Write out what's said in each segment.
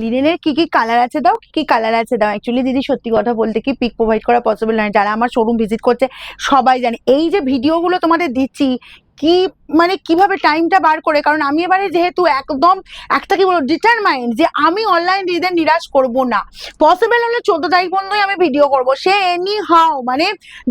লিনেনের কি কালার আছে দাও, কি কালার আছে দাও। অ্যাকচুয়ালি দিদি সত্যি কথা বলতে কি পিক প্রোভাইড করা পসিবল নয়, যারা আমার শোরুম ভিজিট করছে সবাই জানে। এই যে ভিডিওগুলো তোমাদের দিচ্ছি কি মানে কিভাবে টাইমটা বার করে, কারণ আমি এবারে যেহেতু একদম একটা কি বলবো ডিটারমাইন্ড যে আমি অনলাইন দিদিদের নিরাশ করব না। পসিবল হলে 14 তারিখ পর্যন্তই আমি ভিডিও করব, সে এনি হাও মানে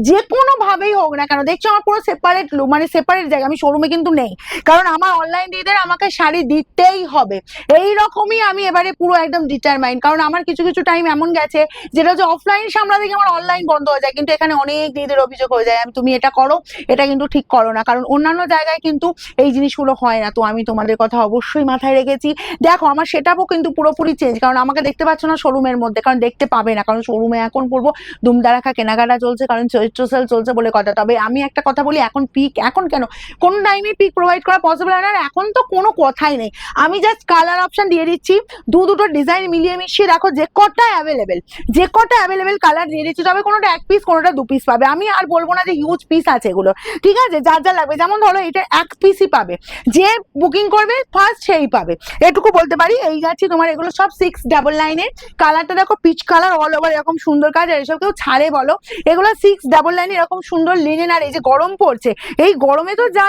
যে কোনো ভাবেই হোক না কেন। দেখছো আমার পুরো সেপারেট মানে সেপারেট জায়গা, আমি শোরুমে কিন্তু নেই, কারণ আমার অনলাইন দিদিদের আমাকে শাড়ি দিতেই হবে। এই রকমই আমি এবারে পুরো একদম ডিটারমাইন্ড, কারণ আমার কিছু কিছু টাইম এমন গেছে যেটা হচ্ছে অফলাইন সামলাতে গিয়ে আমার অনলাইন বন্ধ হয়ে যায়, কিন্তু এখানে অনেক দিদিদের অভিযোগ হয়ে যায় আমি তুমি এটা করো, এটা কিন্তু ঠিক করো না, কারণ অন্যান্য জায়গায় কিন্তু এই জিনিসগুলো হয় না। তো আমি তোমাদের কথা অবশ্যই মাথায় রেখেছি। দেখো আমার সেটআপও কিন্তু পুরোপুরি চেঞ্জ, কারণ আমাকে দেখতে পাচ্ছ না শোরুমের মধ্যে, কারণ দেখতে পাবে না, কারণ শোরুমে এখন পড়বো দুমদারাখা কেনাকাটা চলছে, কারণ চৈত্র সেল চলছে বলে কথা। তবে আমি একটা কথা বলি, এখন পিক এখন কেন কোন টাইমে পিক প্রোভাইড করা পসিবল হয় না, এখন তো কোনো কথাই নেই। আমি জাস্ট কালার অপশন দিয়ে দিচ্ছি, দুটো ডিজাইন মিলিয়ে মিশিয়ে রাখো, যে কটা অ্যাভেলেবেল কালার দিয়ে দিচ্ছি। তবে কোনোটা এক পিস কোনোটা দু পিস পাবে, আমি আর বলবো না যে হিউজ পিস আছে এগুলো, ঠিক আছে, যার যা লাগবে। যেমন ধরো এটা এক পিসই পাবে, যে বুকিং করবে ফার্স্ট সেই পাবে, এটুকু বলতে পারি। এই যাচ্ছি তোমার এগুলো সব 699 কালারটা দেখো, পিচ কালার অল ওভার এরকম সুন্দর কাজ, আর এসব কেউ ছাড়ে বলো। এগুলো 699 এরকম সুন্দর লিনেন। আর এই যে গরম পড়ছে, এই গরমে তো যা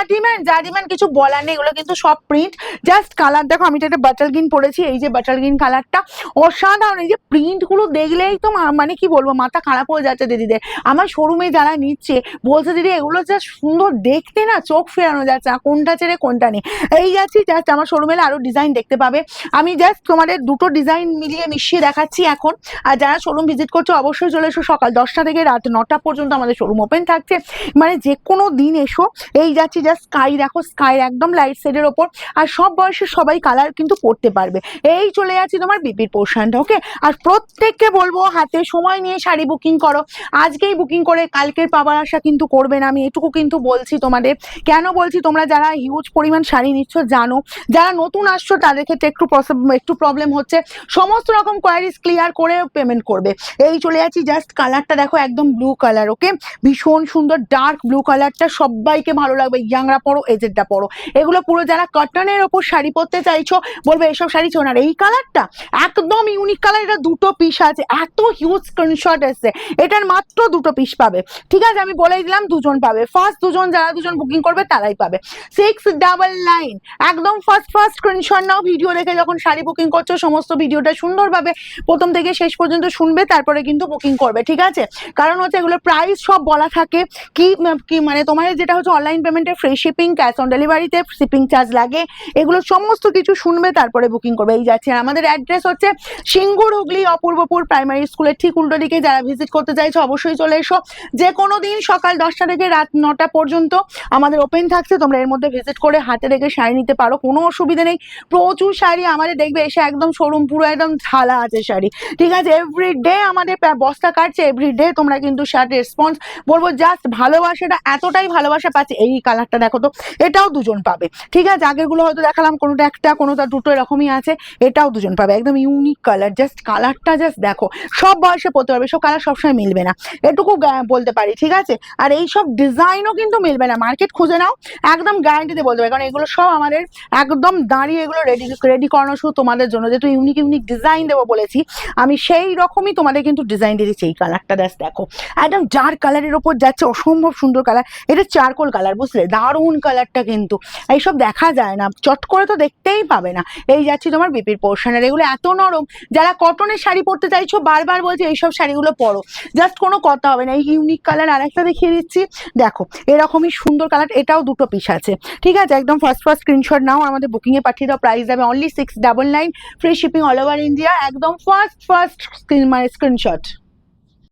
ডিমান্ড কিছু বলার নেই, এগুলো কিন্তু সব প্রিন্ট। জাস্ট কালার দেখো, আমি তো একটা বাটার গ্রিন পরেছি, এই যে বাটার গ্রিন কালারটা অসাধারণ। এই যে প্রিন্ট গুলো দেখলেই তো মানে কি বলবো মাথা খারাপ হয়ে যাচ্ছে দিদিদের। আমার শোরুমে যারা নিচ্ছে বলছে দিদি এগুলো জাস্ট সুন্দর দেখতে না, চোখ ফেরানো যাচ্ছে না, কোনটা ছেড়ে কোনটা নেই। এই যাচ্ছি জাস্ট আমার শোরুমে আরো ডিজাইন দেখতে পাবে, আমি জাস্ট তোমাদের দুটো ডিজাইন মিলিয়ে মিশিয়ে দেখাচ্ছি এখন। আর যারা শোরুম ভিজিট করছো অবশ্যই চলে এসো, সকাল 10টা থেকে রাত 9টা পর্যন্ত আমাদের শোরুম ওপেন থাকছে, মানে যে কোনো দিন এসো। এই যাচ্ছি জাস্ট স্কাই দেখো, স্কাই একদম লাইট শেডের ওপর, আর সব বয়সের সবাই কালার কিন্তু পড়তে পারবে। এই চলে যাচ্ছি তোমার বিপির পোর্শনটা, ওকে। আর প্রত্যেককে বলবো হাতে সময় নিয়ে শাড়ি বুকিং করো, আজকেই বুকিং করে কালকের পাবার আশা কিন্তু করবে না, আমি এটুকু কিন্তু বলছি তোমাদের। কেন বলছি, তোমরা যারা হিউজ পরিমাণ শাড়ি নিচ্ছ জানো, যারা নতুন আসছো তাদের ক্ষেত্রে একটু প্রবলেম হচ্ছে, সমস্ত রকম কোয়ারিজ ক্লিয়ার করে পেমেন্ট করবে। এই চলে যাচ্ছি জাস্ট কালারটা দেখো, একদম ব্লু কালার, ওকে, ভীষণ সুন্দর ডার্ক ব্লু কালারটা, সবাইকে ভালো লাগবে, ইয়াংরা পরো এজেডটা পরো, এগুলো পুরো যারা কটনের ওপর শাড়ি পরতে চাইছো বলবে এসব শাড়ি ছো না। এই কালারটা একদম ইউনিক কালার, এটা দুটো পিস আছে, এত হিউজ স্ক্রিনশট এসছে, এটার মাত্র দুটো পিস পাবে, ঠিক আছে, আমি বলেই দিলাম দুজন পাবে, ফার্স্ট দুজন যারা দুজন বুকিং করবে তারাই পাবে। 699 একদম ফার্স্ট স্ক্রিনশট নাও, ভিডিও দেখে যখন শাড়ি বুকিং করছো সমস্ত ভিডিওটা সুন্দরভাবে প্রথম থেকে শেষ পর্যন্ত শুনবে, তারপরে কিন্তু বুকিং করবে, ঠিক আছে। কারণ হচ্ছে এগুলো প্রাইস সব বলা থাকে, কি কি মানে তোমার যেটা হচ্ছে অনলাইন পেমেন্টে ফ্রি শিপিং, ক্যাশ অন ডেলিভারিতে শিপিং চার্জ লাগে, এগুলো সমস্ত কিছু শুনবে তারপরে বুকিং করবে। এই যাচ্ছে আমাদের অ্যাড্রেস হচ্ছে সিঙ্গুর হুগলি অপূর্বপুর প্রাইমারি স্কুলের ঠিক উল্টো দিকে। যারা ভিজিট করতে চাইছো অবশ্যই চলে এসো, যে কোনো দিন সকাল 10টা থেকে রাত 9টা পর্যন্ত আমাদের ওপেন থাকছে, তোমরা এর মধ্যে ভিজিট করে হাতে রেখে শাড়ি নিতে পারো, কোনো অসুবিধা নেই। প্রচুর শাড়ি আমাদের দেখবে এসে একদম শোরুম পুরো একদম ঢালা আছে শাড়ি, ঠিক আছে। এভরিডে আমাদের বস্তা কাটছে, এভরিডে তোমরা কিন্তু শার্ট রেসপন্স বলবো জাস্ট ভালোবাসাটা এতটাই ভালোবাসা পাচ্ছে। এই কালারটা দেখো তো, এটাও দুজন পাবে, ঠিক আছে, আগেরগুলো হয়তো দেখালাম কোনোটা একটা কোনোটা দুটো এরকমই আছে, এটাও দুজন পাবে, একদম ইউনিক কালার, জাস্ট কালারটা জাস্ট দেখো, সব বয়সে পড়তে পারবে, সব কালার সবসময় মিলবে না, এটুকু বলতে পারি, ঠিক আছে। আর এই সব ডিজাইনও কিন্তু মিলবে না, মার্কেট খুঁজে নাও, একদম গ্যারান্টিতে বলতে পারি, কারণ এগুলো সব আমাদের একদম দাঁড়িয়ে এগুলো রেডি করানো শুধু তোমাদের জন্য, যেহেতু ইউনিক ডিজাইন দেবো বলেছি আমি, সেই রকমই তোমাদের কিন্তু ডিজাইন দিয়ে দিচ্ছি। এই কালারটা জাস্ট দেখো, একদম ডার্ক কালারের ওপর যাচ্ছে, অসম্ভব সুন্দর কালার, এটা চারকোল কালার, বুঝলে, দারুণ কালারটা কিন্তু, এইসব দেখা যায় না, চট করে তো দেখতেই পাবে না। এই যাচ্ছি তোমার বিপির পোর্শনের, এগুলো এত নরম, যারা কটনের শাড়ি পরতে চাইছো বারবার বলছে এইসব শাড়িগুলো পরো, জাস্ট কোনো কথা হবে না। এই ইউনিক কালার আরেকটা দেখিয়ে দিচ্ছি, দেখো এরকমই সুন্দর কালার, এটাও দুটো পিস আছে, ঠিক আছে। একদম ফার্স্ট স্ক্রিনশট নাও, আমাদের বুকিং এ পাঠিয়ে দাও, প্রাইস যাবে only 699, free shipping all over India, একদম ফার্স্ট মানে স্ক্রিনশট।